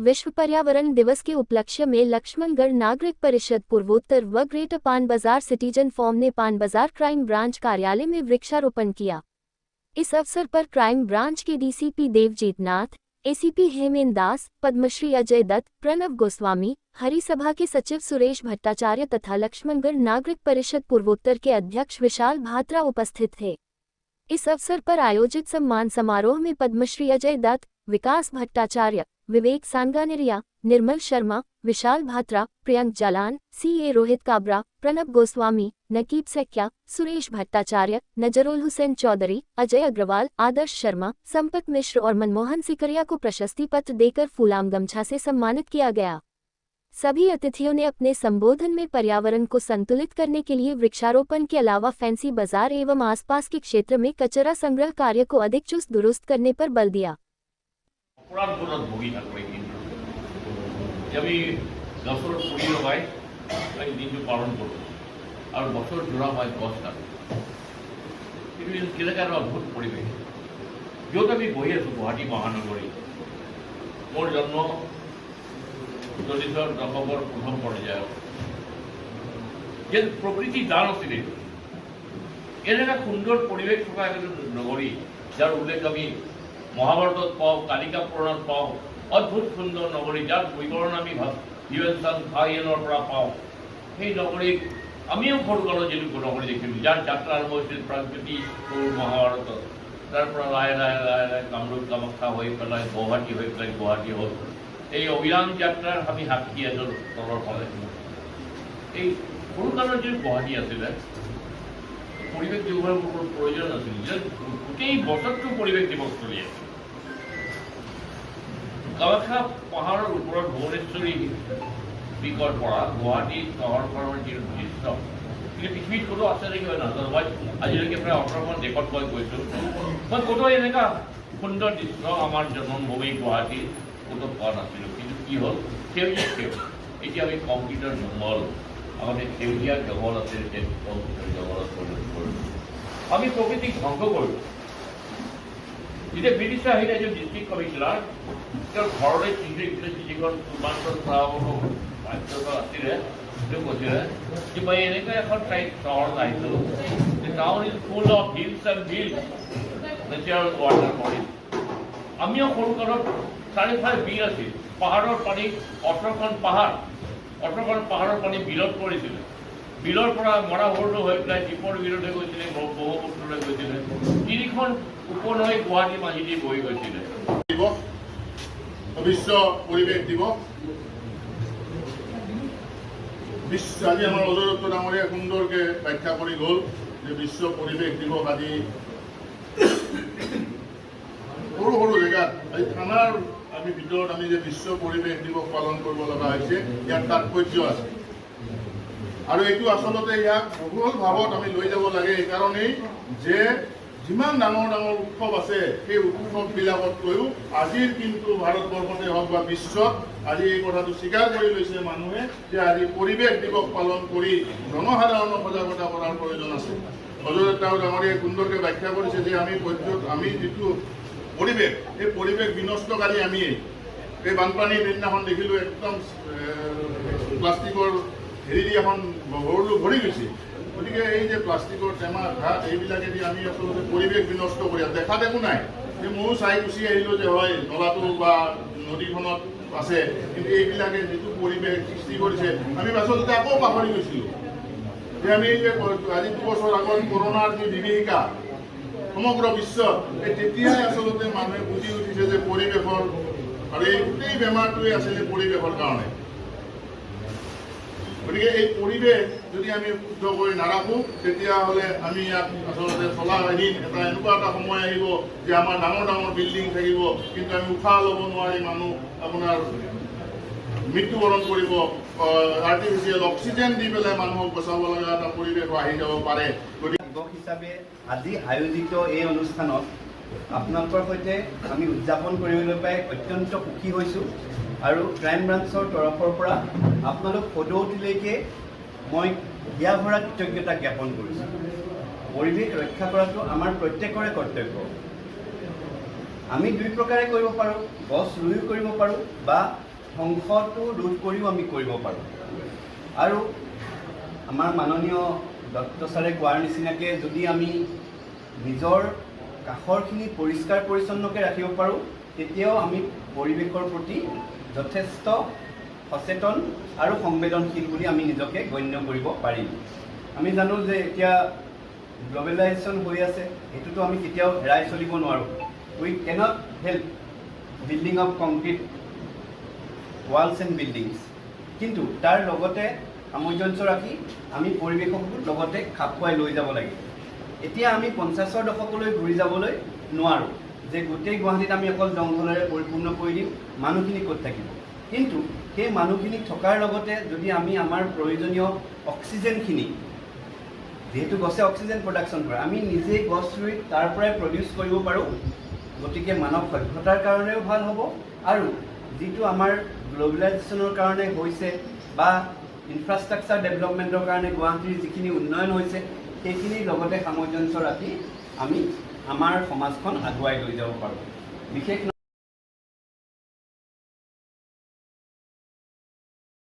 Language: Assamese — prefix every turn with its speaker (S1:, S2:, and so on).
S1: विश्व पर्यावरण दिवस के उपलक्ष्य में लक्ष्मणगढ़ नागरिक परिषद पूर्वोत्तर व ग्रेटर पान बाजार सिटीजन फॉर्म ने पान बाजार क्राइम ब्रांच कार्यालय में वृक्षारोपण किया। इस अवसर पर क्राइम ब्रांच के डीसीपी देवजीत नाथ, एसीपी हेमेंद्र दास, पद्मश्री अजय दत्त, प्रणव गोस्वामी, हरिसभा के सचिव सुरेश भट्टाचार्य तथा लक्ष्मणगढ़ नागरिक परिषद पूर्वोत्तर के अध्यक्ष विशाल भात्रा उपस्थित थे। इस अवसर पर आयोजित सम्मान समारोह में पद्मश्री अजय दत्त, विकास भट्टाचार्य, विवेक सांगानेरिया, निर्मल शर्मा, विशाल भात्रा, प्रियंक जालान, सीए रोहित काबरा, प्रणब गोस्वामी, नकीब सेक्या, सुरेश भट्टाचार्य, नजरुल हुसैन चौधरी, अजय अग्रवाल, आदर्श शर्मा, संपत मिश्र और मनमोहन सिकरिया को प्रशस्ति पत्र देकर फूलाम गमछा से सम्मानित किया गया। सभी अतिथियों ने अपने संबोधन में पर्यावरण को संतुलित करने के लिए वृक्षारोपण के अलावा फैंसी बाजार एवं आसपास के क्षेत्र में कचरा संग्रह कार्य को अधिक चुस्त दुरुस्त करने पर बल दिया।
S2: गुवाहाटी महानगरी मोर जन्म 40 दशकर प्रथम पर्याय प्रकृति दान आছিলে एने सुंदर परिवेश थका नगरी जार उल्लेख आम महाभारत पाओ कालिका पुराण पाओ अद्भुत सुंदर नगरी जार विवरण आम हिवेन्सन फाइनर पाओ সেই নগরীক আমিও সৰুকালত যেনেকুৱা নগৰী দেখিলোঁ যাৰ যাত্ৰা আৰম্ভ হৈছিল প্ৰাগজ্যোতিষ মহাভাৰতত তাৰপৰা লাহে লাহে লাহে লাহে কামৰূপ কামাখ্যা হৈ পেলাই গুৱাহাটী হ'ল এই অবিৰাম যাত্ৰাৰ আমি সাক্ষী এজন তলৰ ফালে এই সৰুকালৰ যি গুৱাহাটী আছিলে পৰিৱেশ দিৱসৰ প্ৰয়োজন আছিল যে গোটেই বছৰটো পৰিৱেশ দিৱস চলি আছে। কামাখ্যা পাহাৰৰ ওপৰত ভুৱনেশ্বৰী দিকৰ পৰা গুৱাহাটী চহৰখনৰ যি দৃশ্য কিন্তু পৃথিৱীত ক'তো আছে নেকি মই নাজানো। মই আজিলৈকে প্ৰায় 18খন দেশত মই গৈছোঁ, মই ক'তো এনেকুৱা সুন্দৰ দৃশ্য আমাৰ জন্মভূমি গুৱাহাটী ক'তো পোৱা নাছিলোঁ। কিন্তু কি হ'ল সেউজীয়া সেউজ এতিয়া আমি কংক্ৰিটৰ জংঘল আগতে সেউজীয়া জংঘল আছিল এতিয়া কংক্ৰিটৰ জংঘলত পৰিণত কৰিলোঁ। আমি প্ৰকৃতিক ধ্বংস কৰিলোঁ। যেতিয়া ব্ৰিটিছে আহিলে এজন ডিষ্ট্ৰিক্ট কমিশনাৰ তেওঁৰ ঘৰলৈ চিঠিখন পূৰ্বাঞ্চল আছিলে তেওঁ কৈছিলে যে মই এনেকুৱা এখন ঠাইত চহৰত আহিছোঁ town is full of hills and hills natural water bodies. আমিও সৰুকালত চাৰিওফালে বিল আছিল, পাহাৰৰ পানী 18খন পাহাৰৰ পানী বিলত পৰিছিলে। বিলৰ পৰা মৰা ভৰলো হৈ পেলাই দ্বীপৰ বিললৈ গৈছিলে, ব্ৰহ্মপুত্ৰলৈ গৈছিলে, 3খন উপনৈ গুৱাহাটী মাজেদি বৈ গৈছিলে।
S3: বিশ্ব পৰিৱেশ দিৱস আজি আমাৰ অজয় দত্ত ডাঙৰীয়া সুন্দৰকৈ ব্যাখ্যা কৰি গ'ল যে বিশ্ব পৰিৱেশ দিৱস আজি সৰু সৰু জেগাত আজি থানাৰ আমি ভিতৰত আমি যে বিশ্ব পৰিৱেশ দিৱস পালন কৰিব লগা হৈছে ইয়াৰ তাৎপৰ্য আছে আৰু এইটো আচলতে ইয়াক বহুল ভাৱত আমি লৈ যাব লাগে এইকাৰণেই যে যিমান ডাঙৰ ডাঙৰ উৎসৱ আছে সেই উৎসৱবিলাকতকৈও আজিৰ কিন্তু ভাৰতবৰ্ষতে হওক বা বিশ্বত আজি এই কথাটো স্বীকাৰ কৰি লৈছে মানুহে যে আজি পৰিৱেশ দিৱস পালন কৰি জনসাধাৰণক সজাগতা কৰাৰ প্ৰয়োজন আছে। অজয় দত্ত ডাঙৰীয়াই সুন্দৰকৈ ব্যাখ্যা কৰিছে যে আমি যিটো পৰিৱেশ এই পৰিৱেশ বিনষ্টকাৰী আমিয়েই। এই বানপানীৰ দিনাখন দেখিলোঁ একদম প্লাষ্টিকৰ হেৰি দি এখন ভৰলো ভৰি গৈছে। গতিকে এই যে প্লাষ্টিকৰ টেমা ঘাট এইবিলাকেদি আমি আচলতে পৰিৱেশ বিনষ্ট কৰি দেখাত একো নাই যে ময়ো চাই গুচি আহিলোঁ যে হয় নলাটো বা নদীখনত আছে, কিন্তু এইবিলাকে যিটো পৰিৱেশ সৃষ্টি কৰিছে আমি আচলতে আকৌ পাহৰি গৈছিলোঁ যে আমি এই যে আজি 2 বছৰ আগত কৰোণাৰ যি বিভীষিকা সমগ্ৰ বিশ্বত এই তেতিয়াই আচলতে মানুহে বুজি উঠিছে যে পৰিৱেশৰ আৰু এই গোটেই বেমাৰটোৱে আছিলে পৰিৱেশৰ কাৰণে। গতিকে এই পৰিৱেশ যদি আমি শুদ্ধ কৰি নাৰাখোঁ তেতিয়াহ'লে আমি ইয়াত আচলতে চলাহীন এনেকুৱা এটা সময় আহিব যে আমাৰ ডাঙৰ ডাঙৰ বিল্ডিং থাকিব কিন্তু আমি উশাহ ল'ব নোৱাৰি মানুহ আপোনাৰ মৃত্যুবৰণ কৰিব, আৰ্টিফিচিয়েল অক্সিজেন দি পেলাই মানুহক বচাব লগা এটা পৰিৱেশ আহি যাব পাৰে। গতিকে
S4: দিৱস হিচাপে আজি আয়োজিত এই অনুষ্ঠানত আপোনালোকৰ সৈতে আমি উদযাপন কৰিবলৈ পাই অত্যন্ত সুখী হৈছোঁ আৰু ক্ৰাইম ব্ৰাঞ্চৰ তৰফৰ পৰা আপোনালোক পদৌতিলৈকে মই হিয়া ভৰা কৃতজ্ঞতা জ্ঞাপন কৰিছোঁ। পৰিৱেশ ৰক্ষা কৰাটো আমাৰ প্ৰত্যেকৰে কৰ্তব্য। আমি দুই প্ৰকাৰে কৰিব পাৰোঁ, গছ ৰুইও কৰিব পাৰোঁ বা ধ্বংসটো ৰোধ কৰিও আমি কৰিব পাৰোঁ। আৰু আমাৰ মাননীয় দত্ত ছাৰে কোৱাৰ নিচিনাকৈ যদি আমি নিজৰ কাষৰখিনি পৰিষ্কাৰ পৰিচ্ছন্নকৈ ৰাখিব পাৰোঁ, তেতিয়াও আমি পৰিৱেশৰ প্ৰতি যথেষ্ট সচেতন আৰু সংবেদনশীল বুলি আমি নিজকে গণ্য কৰিব পাৰিম। আমি জানো যে এতিয়া গ্ল'বেলাইজেশ্যন হৈ আছে, সেইটোতো আমি কেতিয়াও হেৰাই চলিব নোৱাৰোঁ। We cannot help building of concrete walls and buildings, কিন্তু তাৰ লগতে সামঞ্জস্য ৰাখি আমি পৰিৱেশকো লগতে খাপ খুৱাই লৈ যাব লাগে। এতিয়া আমি 50ৰ দশকলৈ ঘূৰি যাবলৈ নোৱাৰোঁ যে গোটেই গুৱাহাটীত আমি অকল জংঘলেৰে পৰিপূৰ্ণ কৰি দিম, মানুহখিনি ক'ত থাকিব। কিন্তু সেই মানুহখিনি থকাৰ লগতে যদি আমি আমাৰ প্ৰয়োজনীয় অক্সিজেনখিনি, যিহেতু গছে অক্সিজেন প্ৰডাকশ্যন কৰে, আমি নিজেই গছ ৰুই তাৰ পৰাই প্ৰডিউচ কৰিব পাৰোঁ, গতিকে মানৱ সভ্যতাৰ কাৰণেও ভাল হ'ব আৰু যিটো আমাৰ গ্ল'বেলাইজেশ্যনৰ কাৰণে হৈছে বা ইনফ্ৰাষ্ট্ৰাকচাৰ ডেভেলপমেণ্টৰ কাৰণে গুৱাহাটীৰ যিখিনি উন্নয়ন হৈছে, সেইখিনিৰ লগতে সামঞ্জস্য ৰাখি আমি আমাৰ সমাজখন আগুৱাই লৈ যাব পাৰোঁ। বিশেষ